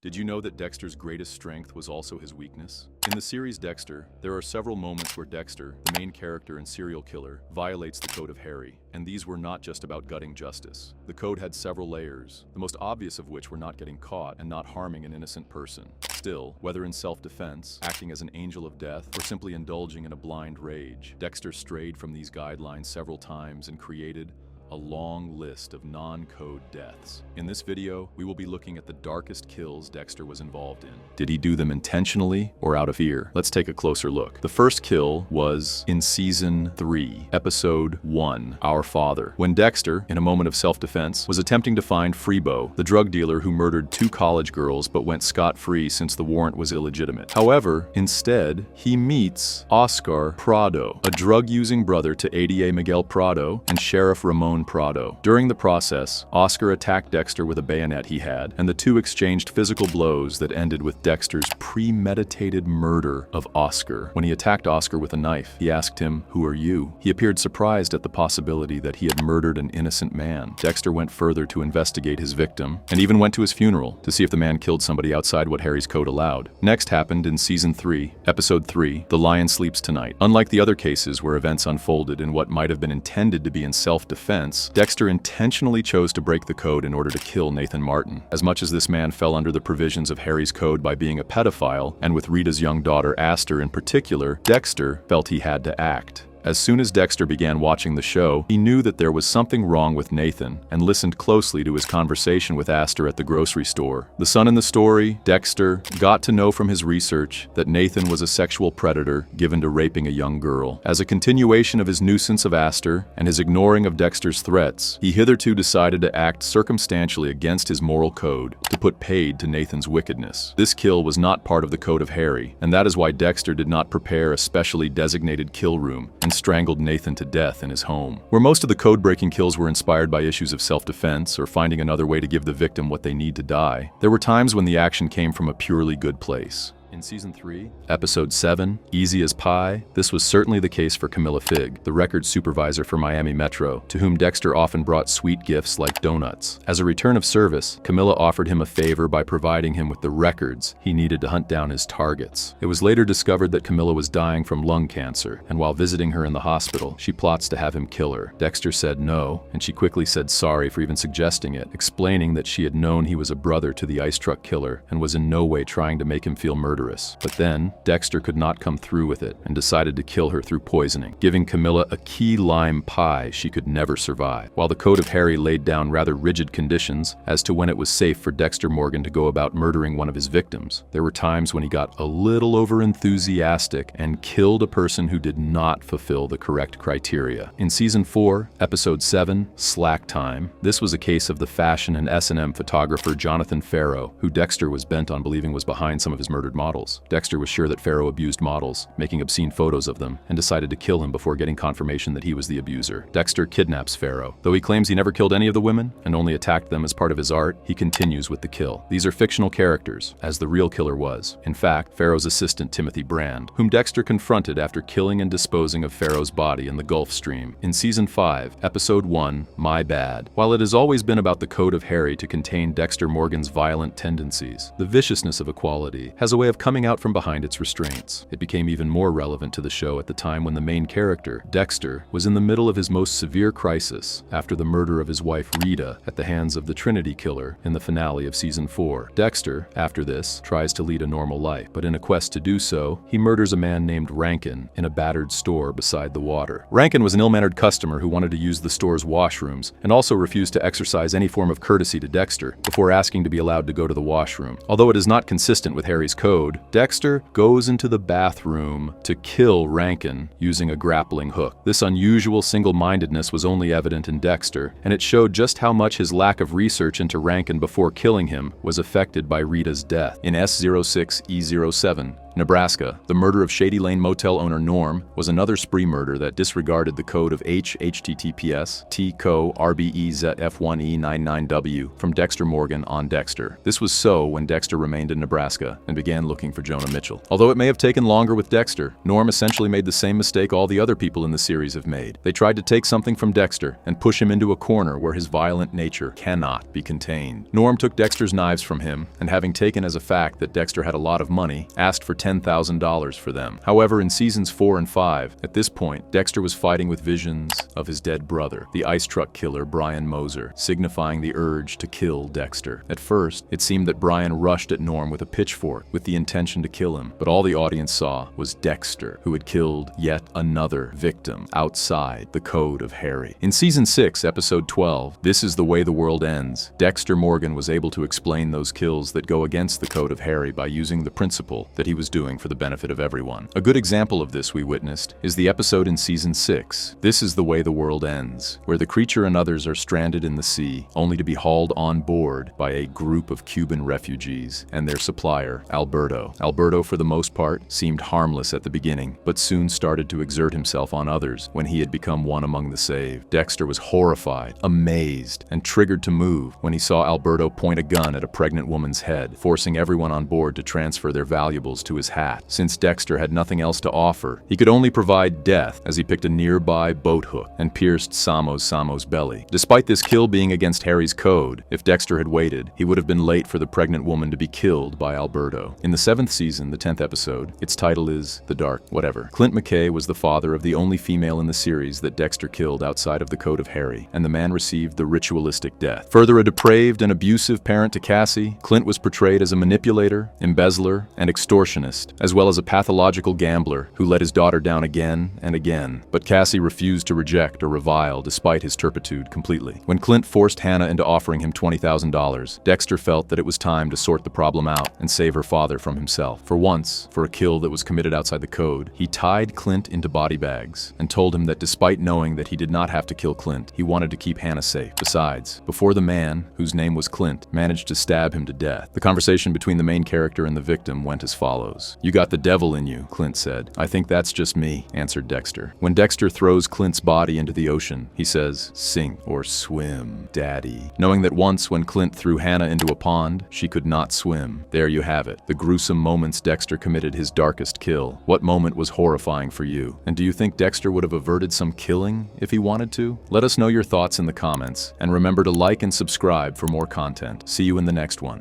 Did you know that Dexter's greatest strength was also his weakness? In the series Dexter, there are several moments where Dexter, the main character and serial killer, violates the code of Harry, and these were not just about gutting justice. The code had several layers, the most obvious of which were not getting caught and not harming an innocent person. Still, whether in self-defense, acting as an angel of death, or simply indulging in a blind rage, Dexter strayed from these guidelines several times and created a long list of non-code deaths. In this video, we will be looking at the darkest kills Dexter was involved in. Did he do them intentionally or out of fear? Let's take a closer look. The first kill was in Season 3, Episode 1, Our Father, when Dexter, in a moment of self-defense, was attempting to find Freebo, the drug dealer who murdered 2 college girls but went scot-free since the warrant was illegitimate. However, instead, he meets Oscar Prado, a drug-using brother to ADA Miguel Prado and Sheriff Ramon Prado. During the process, Oscar attacked Dexter with a bayonet he had, and the two exchanged physical blows that ended with Dexter's premeditated murder of Oscar. When he attacked Oscar with a knife, he asked him, "Who are you?" He appeared surprised at the possibility that he had murdered an innocent man. Dexter went further to investigate his victim, and even went to his funeral to see if the man killed somebody outside what Harry's code allowed. Next happened in Season 3, Episode 3, The Lion Sleeps Tonight. Unlike the other cases where events unfolded in what might have been intended to be in self-defense, Dexter intentionally chose to break the code in order to kill Nathan Martin. As much as this man fell under the provisions of Harry's code by being a pedophile, and with Rita's young daughter Aster in particular, Dexter felt he had to act. As soon as Dexter began watching the show, he knew that there was something wrong with Nathan and listened closely to his conversation with Aster at the grocery store. The son in the story, Dexter, got to know from his research that Nathan was a sexual predator given to raping a young girl. As a continuation of his nuisance of Aster and his ignoring of Dexter's threats, he hitherto decided to act circumstantially against his moral code to put paid to Nathan's wickedness. This kill was not part of the code of Harry, and that is why Dexter did not prepare a specially designated kill room and strangled Nathan to death in his home. Where most of the code-breaking kills were inspired by issues of self-defense or finding another way to give the victim what they need to die, there were times when the action came from a purely good place. In Season 3, Episode 7, Easy as Pie, this was certainly the case for Camilla Fig, the record supervisor for Miami Metro, to whom Dexter often brought sweet gifts like donuts. As a return of service, Camilla offered him a favor by providing him with the records he needed to hunt down his targets. It was later discovered that Camilla was dying from lung cancer, and while visiting her in the hospital, she plots to have him kill her. Dexter said no, and she quickly said sorry for even suggesting it, explaining that she had known he was a brother to the ice truck killer and was in no way trying to make him feel murderous. But then, Dexter could not come through with it and decided to kill her through poisoning, giving Camilla a key lime pie she could never survive. While the Code of Harry laid down rather rigid conditions as to when it was safe for Dexter Morgan to go about murdering one of his victims, there were times when he got a little over-enthusiastic and killed a person who did not fulfill the correct criteria. In Season 4, Episode 7, Slack Time, this was a case of the fashion and S&M photographer Jonathan Farrow, who Dexter was bent on believing was behind some of his murdered models. Dexter was sure that Farrow abused models, making obscene photos of them, and decided to kill him before getting confirmation that he was the abuser. Dexter kidnaps Farrow. Though he claims he never killed any of the women and only attacked them as part of his art, he continues with the kill. These are fictional characters, as the real killer was. In fact, Farrow's assistant Timothy Brand, whom Dexter confronted after killing and disposing of Farrow's body in the Gulf Stream. In Season 5, Episode 1, My Bad. While it has always been about the Code of Harry to contain Dexter Morgan's violent tendencies, the viciousness of equality has a way of coming out from behind its restraints. It became even more relevant to the show at the time when the main character, Dexter, was in the middle of his most severe crisis after the murder of his wife Rita at the hands of the Trinity Killer in the finale of Season 4. Dexter, after this, tries to lead a normal life, but in a quest to do so, he murders a man named Rankin in a battered store beside the water. Rankin was an ill-mannered customer who wanted to use the store's washrooms and also refused to exercise any form of courtesy to Dexter before asking to be allowed to go to the washroom. Although it is not consistent with Harry's code, Dexter goes into the bathroom to kill Rankin using a grappling hook. This unusual single-mindedness was only evident in Dexter, and it showed just how much his lack of research into Rankin before killing him was affected by Rita's death. In S06E07, Nebraska. The murder of Shady Lane motel owner Norm was another spree murder that disregarded the code of HTTPS T-Co RBEZF1E99W from Dexter Morgan on Dexter. This was so when Dexter remained in Nebraska and began looking for Jonah Mitchell. Although it may have taken longer with Dexter, Norm essentially made the same mistake all the other people in the series have made. They tried to take something from Dexter and push him into a corner where his violent nature cannot be contained. Norm took Dexter's knives from him, and having taken as a fact that Dexter had a lot of money, asked for $10,000 for them. However, in seasons 4 and 5, at this point, Dexter was fighting with visions of his dead brother, the ice truck killer Brian Moser, signifying the urge to kill Dexter. At first, it seemed that Brian rushed at Norm with a pitchfork with the intention to kill him, but all the audience saw was Dexter, who had killed yet another victim outside the code of Harry. In season 6, episode 12, This Is the Way the World Ends, Dexter Morgan was able to explain those kills that go against the code of Harry by using the principle that he was doing for the benefit of everyone. A good example of this we witnessed is the episode in season 6, This Is the Way the World Ends, where the creature and others are stranded in the sea, only to be hauled on board by a group of Cuban refugees and their supplier, Alberto. Alberto, for the most part, seemed harmless at the beginning, but soon started to exert himself on others when he had become one among the saved. Dexter was horrified, amazed, and triggered to move when he saw Alberto point a gun at a pregnant woman's head, forcing everyone on board to transfer their valuables to his hat. Since Dexter had nothing else to offer, he could only provide death as he picked a nearby boat hook and pierced Samo's belly. Despite this kill being against Harry's code, if Dexter had waited, he would have been late for the pregnant woman to be killed by Alberto. In the 7th season, the 10th episode, its title is The Dark Whatever. Clint McKay was the father of the only female in the series that Dexter killed outside of the code of Harry, and the man received the ritualistic death. Further a depraved and abusive parent to Cassie, Clint was portrayed as a manipulator, embezzler, and extortionist, as well as a pathological gambler who let his daughter down again and again. But Cassie refused to reject or revile despite his turpitude completely. When Clint forced Hannah into offering him $20,000, Dexter felt that it was time to sort the problem out and save her father from himself. For once, for a kill that was committed outside the code, he tied Clint into body bags and told him that despite knowing that he did not have to kill Clint, he wanted to keep Hannah safe. Besides, before the man, whose name was Clint, managed to stab him to death, the conversation between the main character and the victim went as follows. "You got the devil in you," Clint said. "I think that's just me," answered Dexter. When Dexter throws Clint's body into the ocean, he says, "Sink or swim, Daddy," knowing that once when Clint threw Hannah into a pond, she could not swim. There you have it, the gruesome moments Dexter committed his darkest kill. What moment was horrifying for you? And do you think Dexter would have averted some killing if he wanted to? Let us know your thoughts in the comments, and remember to like and subscribe for more content. See you in the next one.